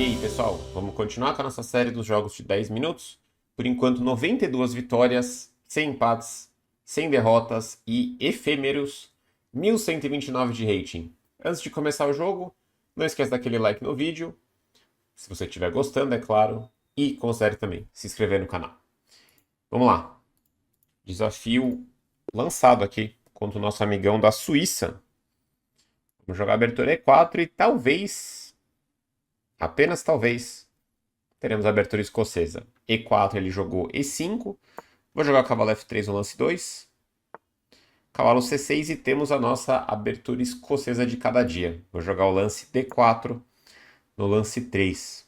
aí, pessoal, vamos continuar com a nossa série dos jogos de 10 minutos. Por enquanto, 92 vitórias, 100 empates, 100 derrotas e efêmeros, 1129 de rating. Antes de começar o jogo, não esquece daquele like no vídeo, se você estiver gostando, é claro, e considere também se inscrever no canal. Vamos lá. Desafio lançado aqui contra o nosso amigão da Suíça. Vamos jogar abertura E4 e talvez, apenas talvez, teremos a abertura escocesa. E4 ele jogou E5. Vou jogar o cavalo F3 no lance 2. Cavalo C6 e temos a nossa abertura escocesa de cada dia. Vou jogar o lance D4 no lance 3.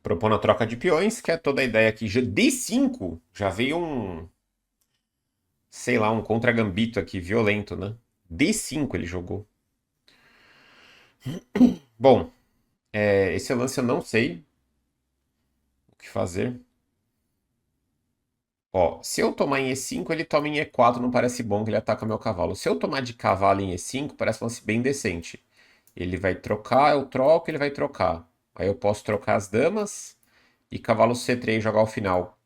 Propondo a troca de peões, que é toda a ideia aqui. D5 já veio um, sei lá, um contra-gambito aqui violento, né? D5 ele jogou. Bom, esse lance eu não sei o que fazer. Ó, se eu tomar em E5, ele toma em E4, não parece bom que ele ataca meu cavalo. Se eu tomar de cavalo em E5, parece um lance bem decente. Ele vai trocar, eu troco, ele vai trocar. Aí eu posso trocar as damas e cavalo C3 jogar o final.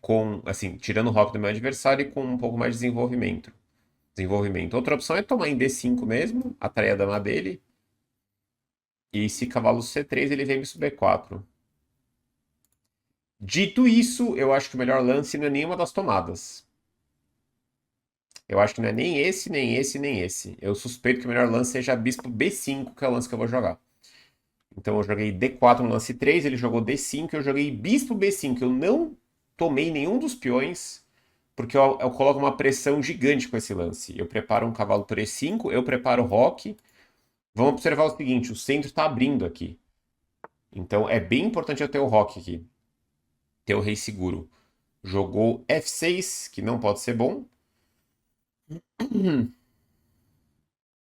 Com, assim, tirando o roque do meu adversário e com um pouco mais de desenvolvimento. Outra opção é tomar em D5 mesmo, atrair a dama dele. E se cavalo C3, ele vem sobre B4. Dito isso, eu acho que o melhor lance não é nenhuma das tomadas. Eu acho que não é nem esse, nem esse, nem esse. Eu suspeito que o melhor lance seja bispo B5, que é o lance que eu vou jogar. Então eu joguei D4 no lance 3, ele jogou D5, eu joguei bispo B5. Eu não tomei nenhum dos peões, porque eu coloco uma pressão gigante com esse lance. Eu preparo um cavalo por E5, eu preparo o roque. Vamos observar o seguinte, o centro está abrindo aqui. Então é bem importante eu ter o roque aqui. Ter o rei seguro. Jogou F6, que não pode ser bom.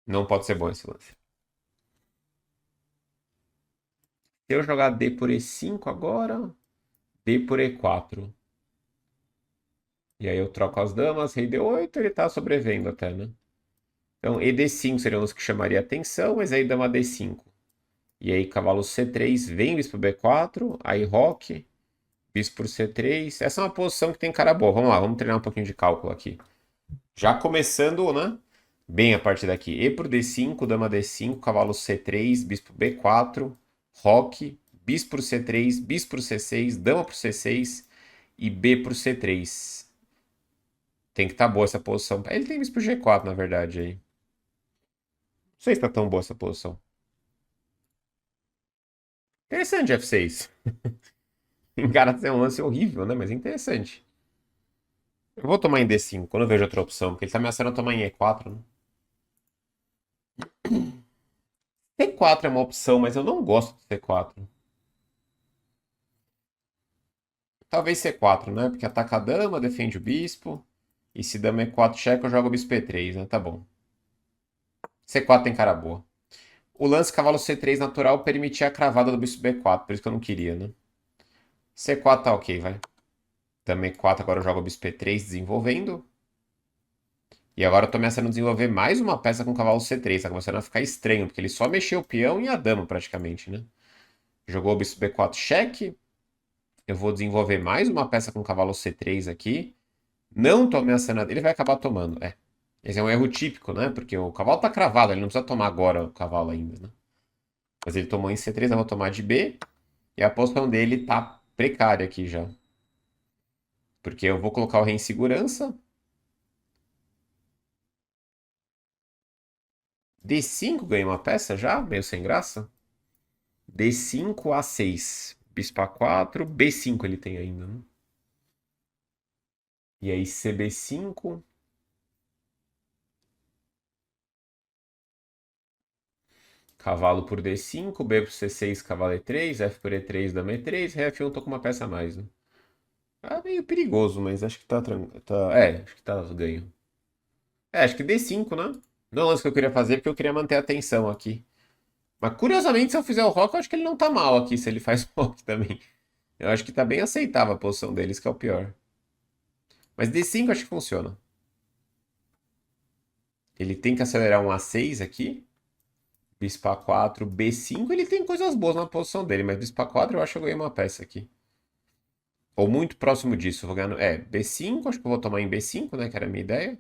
Não pode ser bom esse lance. Se eu jogar D por E5 agora, D por E4. E aí eu troco as damas, rei D8, ele tá sobrevivendo até, né? Então, E D5 seriam os que chamaria atenção, mas aí dama D5. E aí cavalo C3, vem bispo B4, aí roque, bispo por C3. Essa é uma posição que tem cara boa. Vamos lá, vamos treinar um pouquinho de cálculo aqui. Já começando, né? Bem a partir daqui. E por D5, dama D5, cavalo C3, bispo B4, roque, bispo por C3, bispo por C6, dama por C6 e B por C3. Tem que estar boa essa posição. Ele tem bispo G4, na verdade, aí. Não sei se tá tão boa essa posição. Interessante F6. Encara ser um lance horrível, né? Mas é interessante. Eu vou tomar em D5 quando eu vejo outra opção, porque ele tá ameaçando tomar em E4, né? C4 é uma opção, mas eu não gosto de C4. Talvez C4, né? Porque ataca a dama, defende o bispo. E se dama E4 checa, eu jogo o bispo E3, né? Tá bom. C4 tem cara boa. O lance cavalo C3 natural permitia a cravada do bispo B4, por isso que eu não queria, né? C4 tá ok, vai. Dama E4, agora eu jogo o bispo E3 desenvolvendo. E agora eu tô ameaçando desenvolver mais uma peça com o cavalo C3. Tá começando a ficar estranho, porque ele só mexeu o peão e a dama praticamente, né? Jogou o bispo B4 cheque. Eu vou desenvolver mais uma peça com o cavalo C3 aqui. Não tô ameaçando. Ele vai acabar tomando, é. Esse é um erro típico, né? Porque o cavalo tá cravado, ele não precisa tomar agora o cavalo ainda, né? Mas ele tomou em C3, eu vou tomar de B. E a posição dele tá precária aqui já. Porque eu vou colocar o rei em segurança. D5 ganha uma peça já, meio sem graça. D5 A6. Bispo A4, B5 ele tem ainda, né? E aí CB5. Cavalo por D5, B por C6, cavalo E3, F por E3, dama E3, rei F1, tô com uma peça a mais, né? Ah, meio perigoso, mas acho que tá, acho que tá ganho. Acho que D5, né? Não é o lance que eu queria fazer, porque eu queria manter a atenção aqui. Mas curiosamente, se eu fizer o rock, eu acho que ele não tá mal aqui, se ele faz rock também. Eu acho que tá bem aceitável a posição deles, que é o pior. Mas D5 acho que funciona. Ele tem que acelerar um A6 aqui. Bispo A4, B5. Ele tem coisas boas na posição dele, mas Bispo A4 eu acho que eu ganhei uma peça aqui. Ou muito próximo disso. Eu vou ganhar no... B5, acho que eu vou tomar em B5, né? Que era a minha ideia.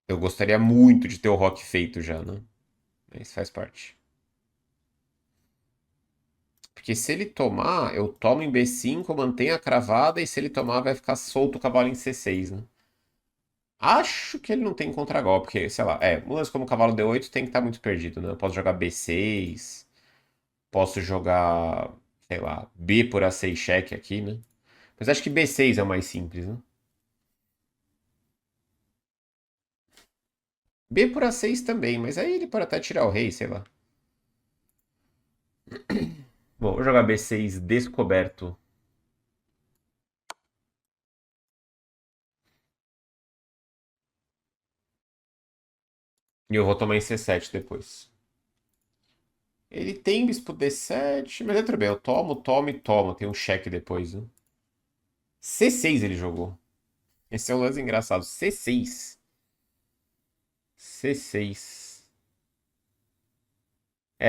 Eu gostaria muito de ter o rock feito já, né? Mas faz parte. Porque se ele tomar, eu tomo em B5, eu mantenho a cravada, e se ele tomar, vai ficar solto o cavalo em C6, né? Acho que ele não tem contragolpe, porque, sei lá, um lance como o cavalo D8 tem que estar muito perdido, né? Eu posso jogar B6, posso jogar, sei lá, B por A6 cheque aqui, né? Mas acho que B6 é o mais simples, né? B por A6 também, mas aí ele pode até tirar o rei, sei lá. Bom, vou jogar B6 descoberto. E eu vou tomar em C7 depois. Ele tem bispo D7, mas é tudo bem. Eu tomo, tomo e tomo. Tem um cheque depois, né? C6 ele jogou. Esse é um lance engraçado. C6. C6.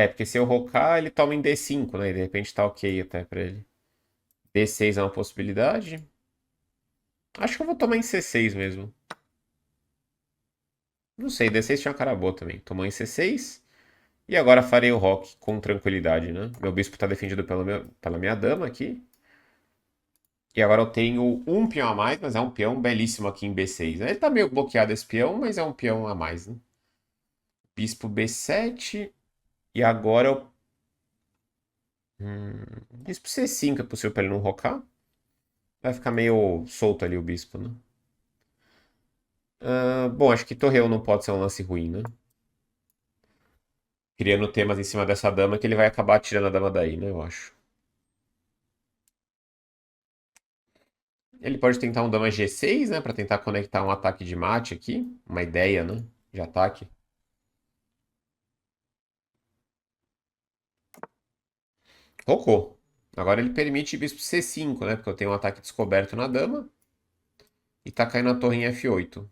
Porque se eu rocar, ele toma em D5, né? E de repente tá ok até pra ele. D6 é uma possibilidade. Acho que eu vou tomar em C6 mesmo. Não sei, D6 tinha uma cara boa também. Tomou em C6. E agora farei o rock com tranquilidade, né? Meu bispo tá defendido pela minha dama aqui. E agora eu tenho um peão a mais, mas é um peão belíssimo aqui em B6, né? Ele tá meio bloqueado esse peão, mas é um peão a mais, né? Bispo B7. E agora eu. Bispo C5 é possível pra ele não rocar. Vai ficar meio solto ali o bispo, né? Bom, acho que torreão não pode ser um lance ruim, né? Criando temas em cima dessa dama que ele vai acabar tirando a dama daí, né? Eu acho. Ele pode tentar um dama G6, né? Pra tentar conectar um ataque de mate aqui. Uma ideia, né? De ataque. Rocou. Agora ele permite bispo C5, né? Porque eu tenho um ataque descoberto na dama. E tá caindo a torre em F8.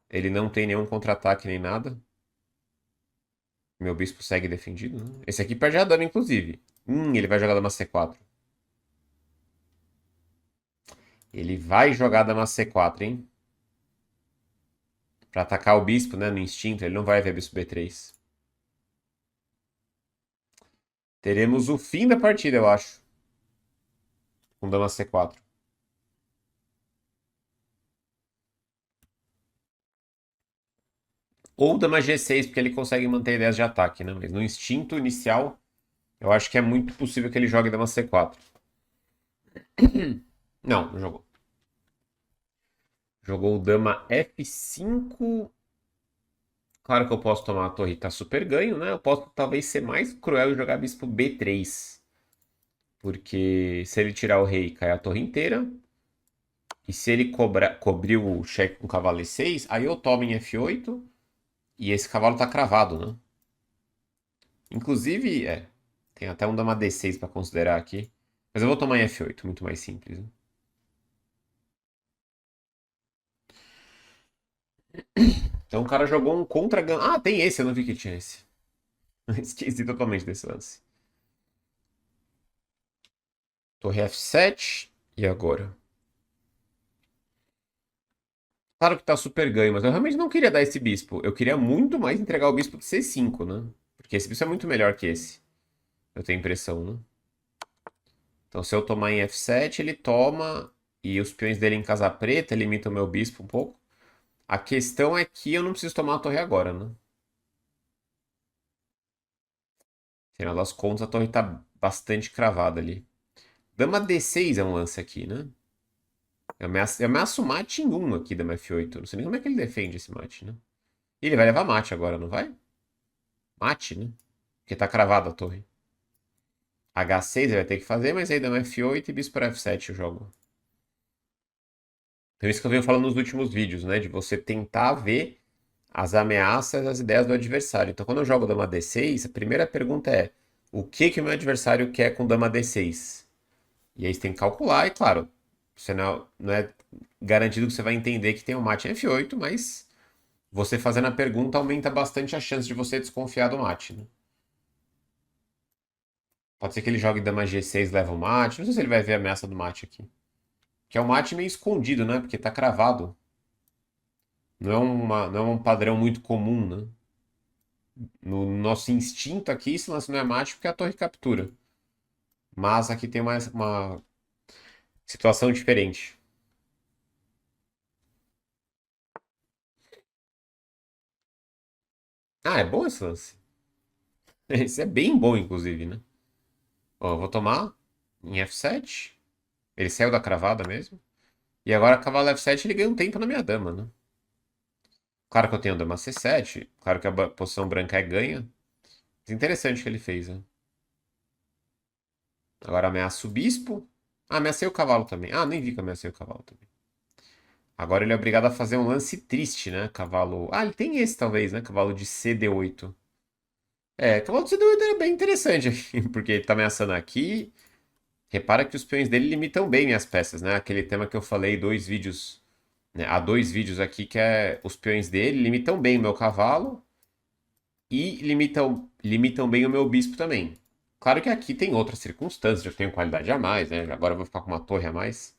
Ele não tem nenhum contra-ataque nem nada. Meu bispo segue defendido, né? Esse aqui perde a dama, inclusive. Ele vai jogar dama C4. Ele vai jogar dama C4, hein? Pra atacar o bispo, né? No instinto. Ele não vai ver bispo B3. Teremos o fim da partida, eu acho. Com dama C4. Ou dama G6, porque ele consegue manter ideias de ataque, né? Mas no instinto inicial, eu acho que é muito possível que ele jogue dama C4. Não, não jogou. Jogou dama F5. Claro que eu posso tomar a torre, tá super ganho, né? Eu posso talvez ser mais cruel e jogar bispo B3. Porque se ele tirar o rei, cai a torre inteira. E se ele cobrir o cheque com cavalo E6, aí eu tomo em F8. E esse cavalo tá cravado, né? Inclusive, tem até um dama D6 para considerar aqui. Mas eu vou tomar em F8, muito mais simples, né? Então o cara jogou um contra... tem esse, eu não vi que tinha esse. Esqueci totalmente desse lance. Torre F7. E agora? Claro que tá super ganho, mas eu realmente não queria dar esse bispo. Eu queria muito mais entregar o bispo de C5, né? Porque esse bispo é muito melhor que esse. Eu tenho impressão, né? Então se eu tomar em F7, ele toma. E os peões dele em casa preta limitam o meu bispo um pouco. A questão é que eu não preciso tomar a torre agora, né? Afinal das contas, a torre tá bastante cravada ali. Dama D6 é um lance aqui, né? Eu ameaço mate em 1 aqui, dama F8. Não sei nem como é que ele defende esse mate, né? E ele vai levar mate agora, não vai? Mate, né? Porque tá cravada a torre. H6 ele vai ter que fazer, mas aí dama F8 e bispo para F7 eu jogo. Então isso que eu venho falando nos últimos vídeos, né? De você tentar ver as ameaças, as ideias do adversário. Então quando eu jogo dama D6, a primeira pergunta é: o que que o meu adversário quer com dama D6? E aí você tem que calcular, e claro, você não é garantido que você vai entender que tem um mate em F8, mas você fazendo a pergunta aumenta bastante a chance de você desconfiar do mate, né? Pode ser que ele jogue dama G6 leva o mate. Não sei se ele vai ver a ameaça do mate aqui. Que é um mate meio escondido, né? Porque tá cravado. Não é um padrão muito comum, né? No nosso instinto aqui, esse lance não é mate porque a torre captura. Mas aqui tem uma situação diferente. Ah, é bom esse lance. Esse é bem bom, inclusive, né? Ó, eu vou tomar em F7. Ele saiu da cravada mesmo. E agora, cavalo F7, ele ganha um tempo na minha dama, né? Claro que eu tenho dama C7. Claro que a posição branca é ganha. Mas interessante o que ele fez, né? Agora ameaça o bispo. Ah, ameacei o cavalo também. Ah, nem vi que ameacei o cavalo também. Agora ele é obrigado a fazer um lance triste, né? Cavalo. Ah, ele tem esse talvez, né? Cavalo de CD8. É, cavalo de CD8 é bem interessante aqui, porque ele tá ameaçando aqui. Repara que os peões dele limitam bem minhas peças, né? Aquele tema que eu falei dois vídeos, né? Há dois vídeos aqui que é os peões dele limitam bem o meu cavalo e limitam bem o meu bispo também. Claro que aqui tem outras circunstâncias, eu tenho qualidade a mais, né? Agora eu vou ficar com uma torre a mais.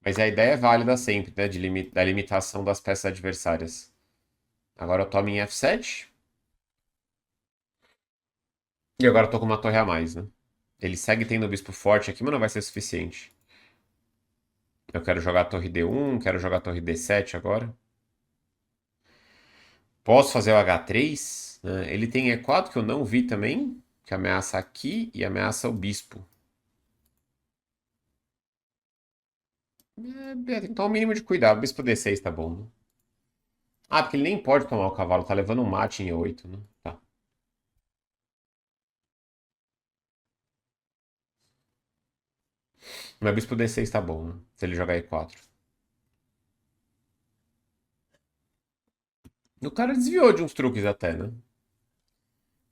Mas a ideia é válida sempre, né? Da limitação das peças adversárias. Agora eu tomo em F7. E agora eu tô com uma torre a mais, né? Ele segue tendo o bispo forte aqui, mas não vai ser suficiente. Eu quero jogar a torre D1, quero jogar a torre D7 agora. Posso fazer o H3, né? Ele tem E4 que eu não vi também, que ameaça aqui e ameaça o bispo. Tem que tomar o mínimo de cuidado. Bispo D6 tá bom, né? Ah, porque ele nem pode tomar o cavalo, tá levando um mate em E8, né? Tá. Mas bispo D6 tá bom, né? Se ele jogar E4. O cara desviou de uns truques até, né?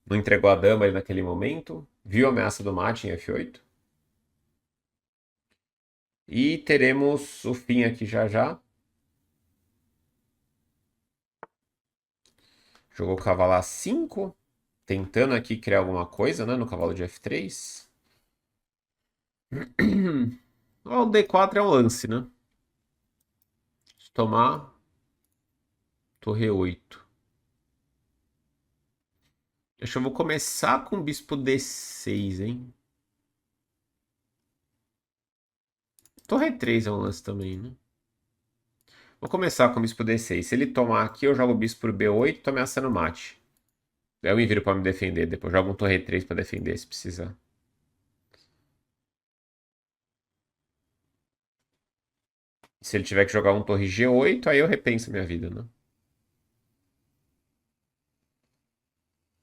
Não entregou a dama ali naquele momento. Viu a ameaça do mate em F8. E teremos o fim aqui já já. Jogou o cavalo A5. Tentando aqui criar alguma coisa, né? No cavalo de F3. O D4 é um lance, né? Se tomar, torre 8. Acho que eu vou começar com bispo D6, hein? Torre 3 é um lance também, né? Vou começar com o bispo D6. Se ele tomar aqui, eu jogo o bispo por B8, tô ameaçando mate. Daí eu me viro pra me defender. Depois eu jogo um torre 3 pra defender, se precisar. Se ele tiver que jogar um torre G8, aí eu repenso minha vida, né?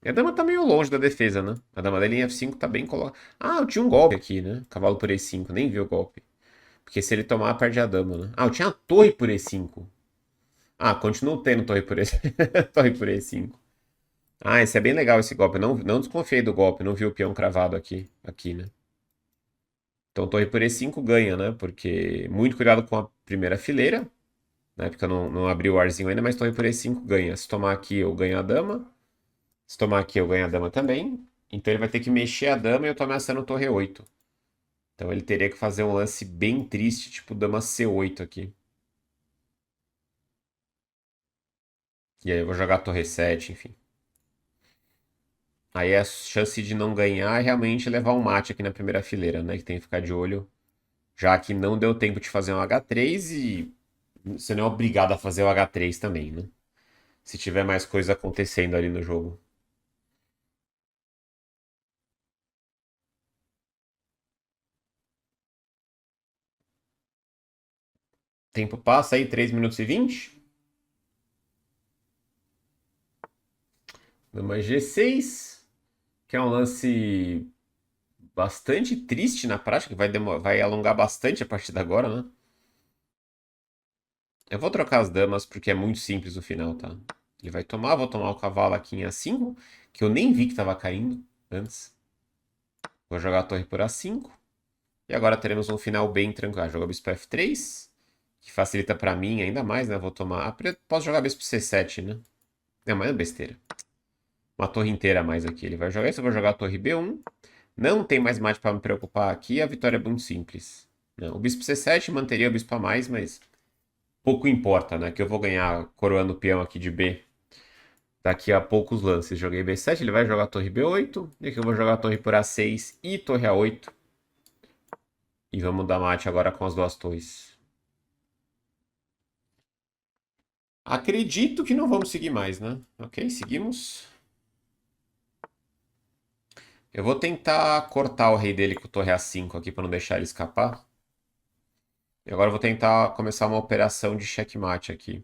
E a dama tá meio longe da defesa, né? A dama dele em F5 tá bem colocada. Ah, eu tinha um golpe aqui, né? Cavalo por E5, nem vi o golpe. Porque se ele tomar, perde a dama, né? Ah, eu tinha a torre por E5. Ah, continuo tendo torre por E5. Torre por E5. Ah, esse é bem legal esse golpe. Eu não desconfiei do golpe, não vi o peão cravado aqui, né? Então torre por E5 ganha, né? Porque muito cuidado com a primeira fileira, né? Porque eu não abri o arzinho ainda, mas torre por E5 ganha. Se tomar aqui, eu ganho a dama. Se tomar aqui, eu ganho a dama também. Então ele vai ter que mexer a dama e eu tô ameaçando torre 8. Então ele teria que fazer um lance bem triste, tipo dama C8 aqui. E aí eu vou jogar torre 7, enfim. Aí a chance de não ganhar é realmente levar um mate aqui na primeira fileira, né? Que tem que ficar de olho. Já que não deu tempo de fazer um H3 e você não é obrigado a fazer o H3 também, né? Se tiver mais coisa acontecendo ali no jogo. Tempo passa aí, 3 minutos e 20. Dama G6, que é um lance bastante triste na prática, que vai alongar bastante a partir de agora, né? Eu vou trocar as damas porque é muito simples o final, tá? Ele vai tomar, vou tomar o cavalo aqui em A5, que eu nem vi que estava caindo antes. Vou jogar a torre por A5. E agora teremos um final bem tranquilo. Joga bispo F3. que facilita pra mim ainda mais, né? Vou tomar. Posso jogar bispo C7, né? Não, mas é besteira. Uma torre inteira a mais aqui. Ele vai jogar isso, eu vou jogar a torre B1. Não tem mais mate pra me preocupar aqui, a vitória é muito simples. Não, o bispo C7 manteria o bispo a mais, mas pouco importa, né? Que eu vou ganhar coroando o peão aqui de B daqui a poucos lances. Joguei B7, ele vai jogar a torre B8. E aqui eu vou jogar a torre por A6 e torre A8. E vamos dar mate agora com as duas torres. Acredito que não vamos seguir mais, né? Ok, seguimos. Eu vou tentar cortar o rei dele com torre A5 aqui para não deixar ele escapar. E agora eu vou tentar começar uma operação de checkmate aqui.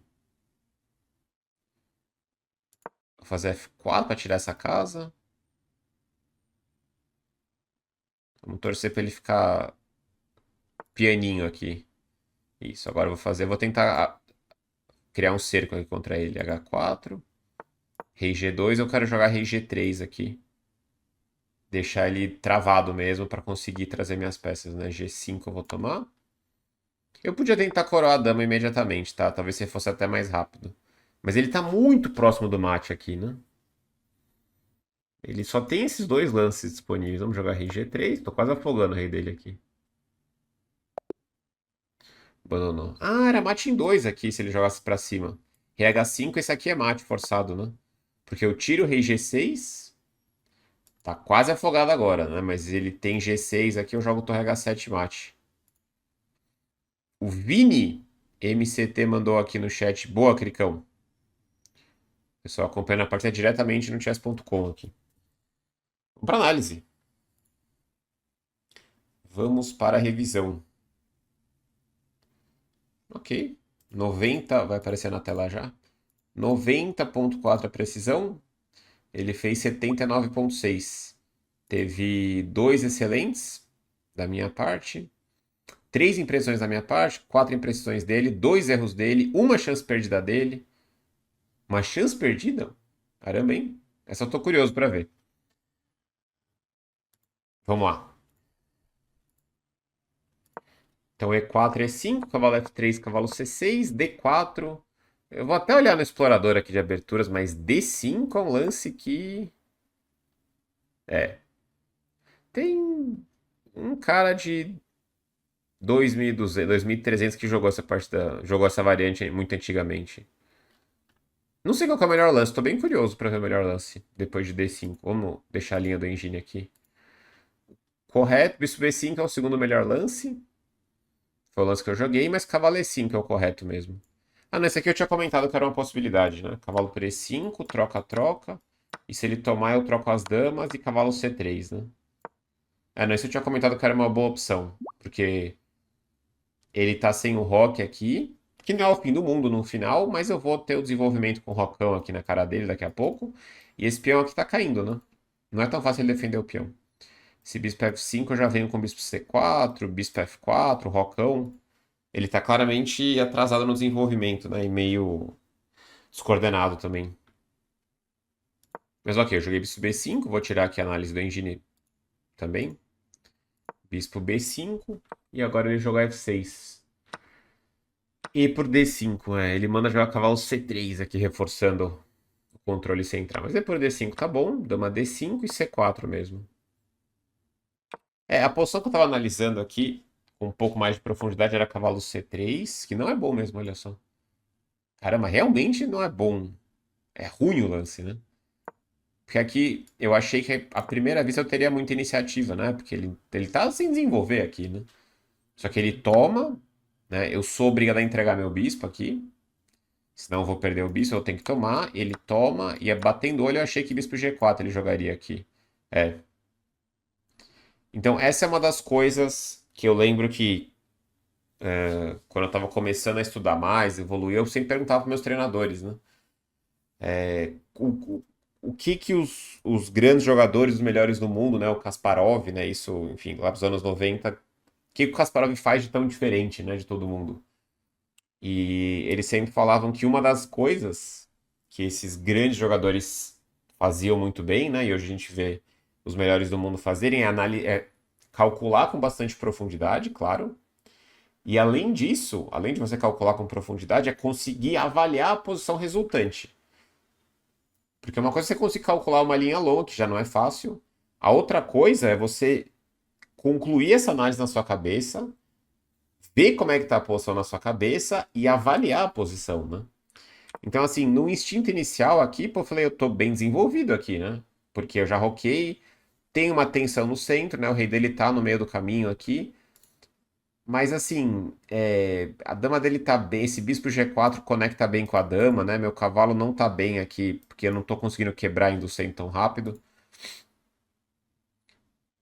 Vou fazer F4 para tirar essa casa. Vamos torcer para ele ficar pianinho aqui. Isso, agora eu vou tentar criar um cerco aqui contra ele. H4. Rei G2, eu quero jogar rei G3 aqui. Deixar ele travado mesmo para conseguir trazer minhas peças, né? G5 eu vou tomar. Eu podia tentar coroar a dama imediatamente, tá? Talvez se fosse até mais rápido. Mas ele tá muito próximo do mate aqui, né? Ele só tem esses dois lances disponíveis. Vamos jogar rei G3. Tô quase afogando o rei dele aqui. Abandonou. Ah, era mate em 2 aqui se ele jogasse pra cima. Rei H5, esse aqui é mate forçado, né? Porque eu tiro o rei G6. Tá quase afogado agora, né? Mas ele tem G6 aqui, eu jogo torre H7 mate. O Vini MCT mandou aqui no chat. Boa, Cricão. Pessoal acompanhando a partida diretamente no chess.com aqui. Vamos para análise. Vamos para a revisão. Ok. 90, vai aparecer na tela já. 90,4 a precisão. Ele fez 79,6. Teve dois excelentes da minha parte. 3 impressões da minha parte. 4 impressões dele. 2 erros dele. Uma chance perdida dele. Uma chance perdida? Caramba, hein? Essa eu tô curioso para ver. Vamos lá. Então E4 E5, cavalo F3, cavalo C6, D4. Eu vou até olhar no explorador aqui de aberturas, mas D5 é um lance que. É. Tem um cara de 2.200, 2.300 que jogou essa partida, jogou essa variante muito antigamente. Não sei qual que é o melhor lance, tô bem curioso para ver o melhor lance depois de D5. Vamos deixar a linha do engine aqui. Correto, bispo B5 é o segundo melhor lance. Foi o lance que eu joguei, mas cavalo E5 é o correto mesmo. Ah, nesse aqui eu tinha comentado que era uma possibilidade, né? Cavalo por E5, troca-troca. E se ele tomar, eu troco as damas e cavalo C3, né? É, nesse eu tinha comentado que era uma boa opção. Porque ele tá sem o rock aqui, que não é o fim do mundo no final, mas eu vou ter o desenvolvimento com o rockão aqui na cara dele daqui a pouco. E esse peão aqui tá caindo, né? Não é tão fácil ele defender o peão. Esse bispo F5 eu já venho com bispo C4, bispo F4, rockão. Ele tá claramente atrasado no desenvolvimento, né? E meio descoordenado também. Mas ok, eu joguei bispo B5, vou tirar aqui a análise do engine também. Bispo B5 e agora ele joga F6. E por D5, ele manda jogar cavalo C3 aqui, reforçando o controle central. Mas é por D5 tá bom, dama D5 e C4 mesmo. A posição que eu tava analisando aqui, com um pouco mais de profundidade, era cavalo C3, que não é bom mesmo, olha só. Caramba, realmente não é bom. É ruim o lance, né? Porque aqui eu achei que à primeira vista eu teria muita iniciativa, né? Porque ele tá sem desenvolver aqui, né? Só que ele toma, né? Eu sou obrigado a entregar meu bispo aqui. Senão eu vou perder o bispo, eu tenho que tomar. Ele toma e batendo o olho eu achei que bispo G4 ele jogaria aqui. É. Então essa é uma das coisas que eu lembro que quando eu tava começando a estudar mais, evoluir, eu sempre perguntava para meus treinadores, né? O que que os grandes jogadores, os melhores do mundo, né? O Kasparov, né? Isso, enfim, lá dos anos 90, o que que o Kasparov faz de tão diferente, né? De todo mundo. E eles sempre falavam que uma das coisas que esses grandes jogadores faziam muito bem, né? E hoje a gente vê os melhores do mundo fazerem é calcular com bastante profundidade, claro, E além disso, além de você calcular com profundidade, é conseguir avaliar a posição resultante. Porque uma coisa é você conseguir calcular uma linha longa, que já não é fácil. A outra coisa é você concluir essa análise na sua cabeça, ver como é que está a posição na sua cabeça e avaliar a posição, né? Então, assim, no instinto inicial aqui, pô, eu falei, eu tô bem desenvolvido aqui, né? Porque eu já roquei, tem uma tensão no centro, né? O rei dele tá no meio do caminho aqui. Mas assim, a dama dele tá bem. Esse bispo G4 conecta bem com a dama, né? Meu cavalo não tá bem aqui, porque eu não tô conseguindo quebrar indo sem tão rápido.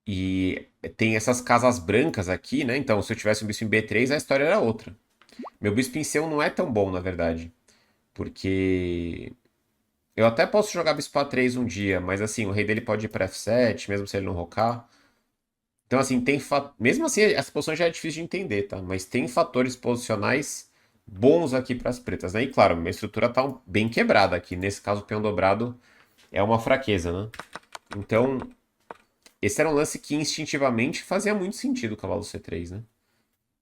E tem essas casas brancas aqui, né? Então, se eu tivesse um bispo em B3, a história era outra. Meu bispo em C1 não é tão bom, na verdade. Porque eu até posso jogar bispo A3 um dia, mas assim, o rei dele pode ir pra F7, mesmo se ele não rocar. Então, assim, mesmo assim, essa posição já é difícil de entender, tá? Mas tem fatores posicionais bons aqui para as pretas, né? E claro, minha estrutura tá bem quebrada aqui. Nesse caso, o peão dobrado é uma fraqueza, né? Então, esse era um lance que instintivamente fazia muito sentido o cavalo C3, né?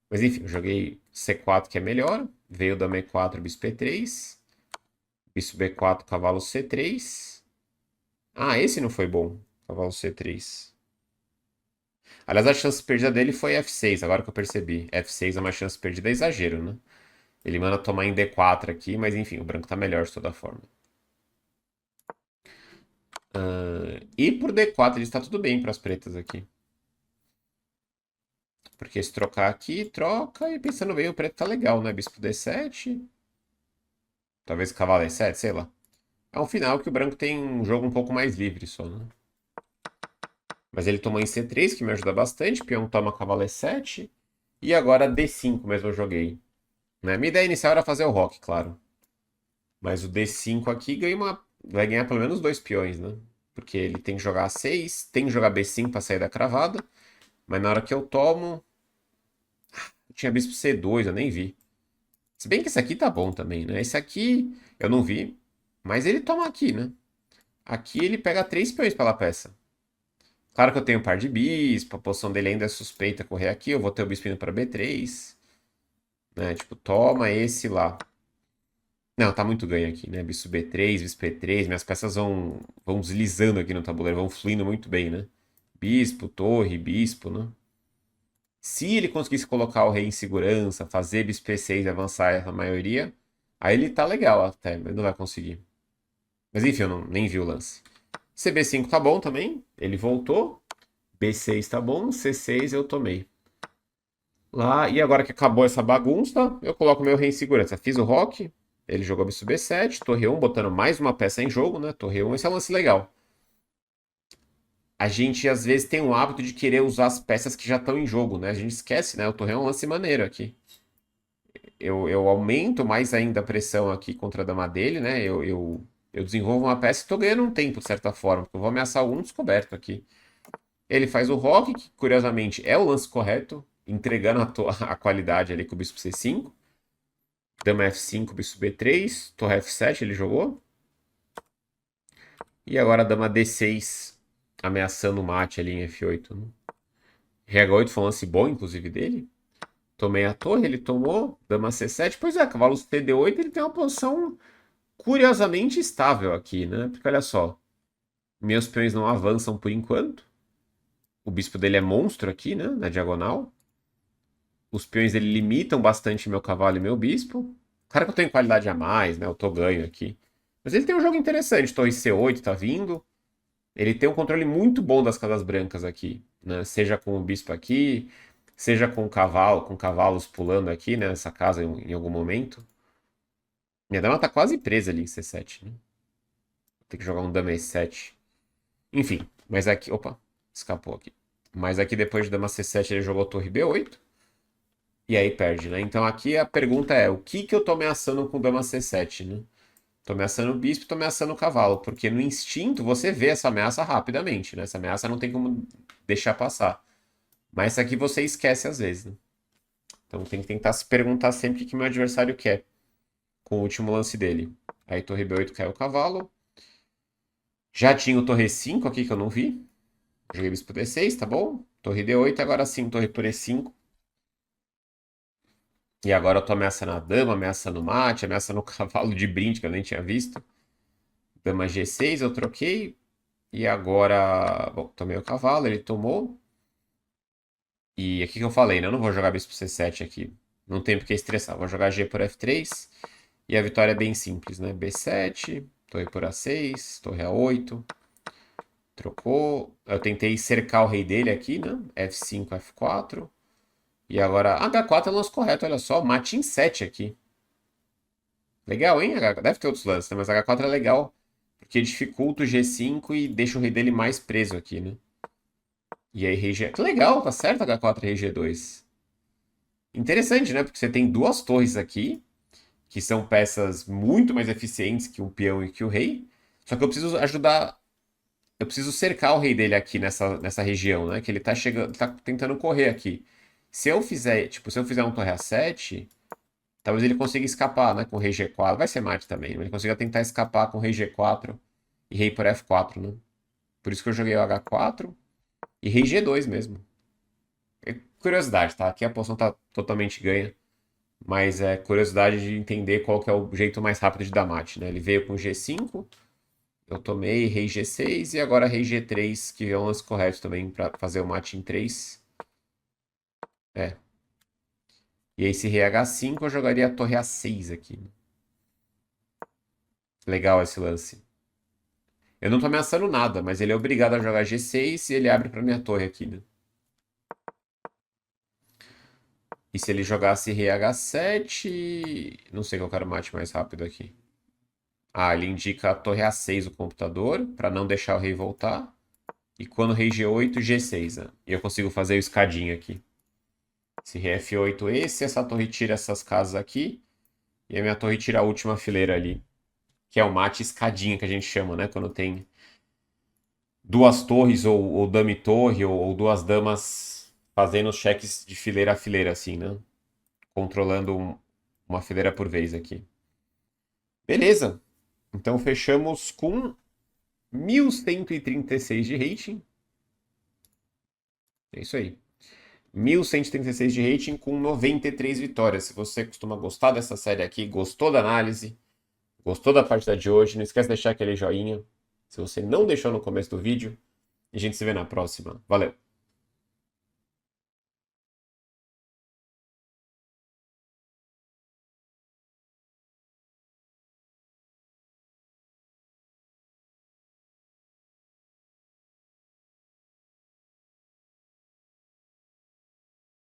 Mas enfim, eu joguei C4, que é melhor. Veio dama E4, bispo E3. Bispo B4, cavalo C3. Ah, esse não foi bom. Cavalo C3. Aliás, a chance perdida dele foi F6, agora que eu percebi. F6 é uma chance perdida, é exagero, né? Ele manda tomar em D4 aqui, mas enfim, o branco tá melhor de toda forma. E por D4 ele está tudo bem para as pretas aqui. Porque se trocar aqui, troca. E pensando bem, o preto tá legal, né? Bispo D7. Talvez cavalo E7, sei lá. É um final que o branco tem um jogo um pouco mais livre só, né? Mas ele tomou em C3, que me ajuda bastante. Peão toma cavalo E7. E agora D5 mesmo eu joguei. Né? Minha ideia inicial era fazer o rock, claro. Mas o D5 aqui vai ganhar pelo menos dois peões, né? Porque ele tem que jogar A6, tem que jogar B5 para sair da cravada. Mas na hora que eu tomo, eu tinha bispo C2, eu nem vi. Se bem que esse aqui tá bom também, né? Esse aqui eu não vi, mas ele toma aqui, né? Aqui ele pega três peões pela peça. Claro que eu tenho um par de bispo, a posição dele ainda é suspeita correr aqui, eu vou ter o bispo indo para B3, né? Tipo, toma esse lá. Não, tá muito ganho aqui, né? Bispo B3, bispo E3, minhas peças vão deslizando aqui no tabuleiro, vão fluindo muito bem, né? Bispo, torre, bispo, né? Se ele conseguisse colocar o rei em segurança, fazer bispo E6 e avançar essa maioria, aí ele tá legal até, mas não vai conseguir. Mas enfim, eu nem vi o lance. CB5 tá bom também, ele voltou. B6 tá bom, C6 eu tomei. Lá, e agora que acabou essa bagunça, eu coloco meu rei em segurança. Fiz o rock, ele jogou bispo B7, torre 1, botando mais uma peça em jogo, né? Torre 1, esse é um lance legal. A gente às vezes tem o hábito de querer usar as peças que já estão em jogo, né? A gente esquece, né? O torre é um lance maneiro aqui. Eu aumento mais ainda a pressão aqui contra a dama dele, né? Eu desenvolvo uma peça e tô ganhando um tempo, de certa forma, porque eu vou ameaçar algum descoberto aqui. Ele faz o rock, que curiosamente é o lance correto, entregando a qualidade ali com o bispo C5. Dama F5, bispo B3, torre F7 ele jogou. E agora dama D6, ameaçando o mate ali em F8. Né? Rega 8 foi um lance bom, inclusive, dele. Tomei a torre, ele tomou. Dama C7. Pois é, cavalo CD8, ele tem uma posição curiosamente estável aqui, né? Porque olha só, meus peões não avançam por enquanto. O bispo dele é monstro aqui, né? Na diagonal. Os peões dele limitam bastante meu cavalo e meu bispo. Claro que eu tenho qualidade a mais, né? Eu tô ganho aqui. Mas ele tem um jogo interessante. Torre C8 tá vindo. Ele tem um controle muito bom das casas brancas aqui, né? Seja com o bispo aqui, seja com o cavalo, com cavalos pulando aqui, né? Nessa casa em algum momento. Minha dama tá quase presa ali em C7, né? Tem que jogar um dama E7. Enfim, mas aqui. Opa, escapou aqui. Mas aqui depois de dama C7 ele jogou torre B8. E aí perde, né? Então aqui a pergunta é: o que que eu tô ameaçando com dama C7, né? Tô ameaçando o bispo, tô ameaçando o cavalo. Porque no instinto você vê essa ameaça rapidamente, né? Essa ameaça não tem como deixar passar. Mas essa aqui você esquece às vezes, né? Então tem que tentar se perguntar sempre o que meu adversário quer com o último lance dele. Aí torre B8 caiu o cavalo. Já tinha o torre 5 aqui que eu não vi. Joguei bispo D6, tá bom? Torre D8, agora sim, torre por E5. E agora eu tô ameaçando a dama, ameaçando o mate, ameaçando o cavalo de brinde, que eu nem tinha visto. Dama G6 eu troquei. E agora, bom, tomei o cavalo, ele tomou. E aqui que eu falei, né? Eu não vou jogar bispo C7 aqui. Não tem porque estressar. Vou jogar G por F3. E a vitória é bem simples, né? B7, torre por A6, torre A8. Trocou. Eu tentei cercar o rei dele aqui, né? F5, F4. E agora H4 é o lance correto, olha só. Mate em 7 aqui. Legal, hein? Deve ter outros lances, né? Mas H4 é legal. Porque dificulta o G5 e deixa o rei dele mais preso aqui, né? E aí rei G... Que legal, tá certo H4 e rei G2. Interessante, né? Porque você tem duas torres aqui, que são peças muito mais eficientes que o peão e que o rei. Só que eu preciso ajudar. Eu preciso cercar o rei dele aqui nessa região, né? Que ele tá chegando, tá tentando correr aqui. Se eu fizer, tipo, se eu fizer um torre A7, talvez ele consiga escapar, né? Com rei G4. Vai ser mate também, mas ele consiga tentar escapar com rei G4 e rei por F4, né? Por isso que eu joguei o H4 e rei G2 mesmo. É curiosidade, tá? Aqui a posição tá totalmente ganha. Mas é curiosidade de entender qual que é o jeito mais rápido de dar mate, né? Ele veio com G5, eu tomei rei G6 e agora rei G3, que é um lance correto também para fazer o mate em 3. É. E aí, se rei H5, eu jogaria a torre A6 aqui. Legal esse lance. Eu não tô ameaçando nada, mas ele é obrigado a jogar G6 e ele abre pra minha torre aqui, né? E se ele jogasse rei H7... Não sei qual era o mate mais rápido aqui. Ah, ele indica a torre A6 o computador, para não deixar o rei voltar. E quando o rei G8, G6, né? E eu consigo fazer o escadinho aqui. Se rei F8 essa torre tira essas casas aqui. E a minha torre tira a última fileira ali. Que é o mate escadinha que a gente chama, né? Quando tem duas torres, ou dame torre, ou duas damas fazendo os cheques de fileira a fileira, assim, né? Controlando uma fileira por vez aqui. Beleza. Então fechamos com 1136 de rating. É isso aí. 1136 de rating com 93 vitórias. Se você costuma gostar dessa série aqui, gostou da análise, gostou da partida de hoje, não esquece de deixar aquele joinha. Se você não deixou no começo do vídeo, a gente se vê na próxima. Valeu!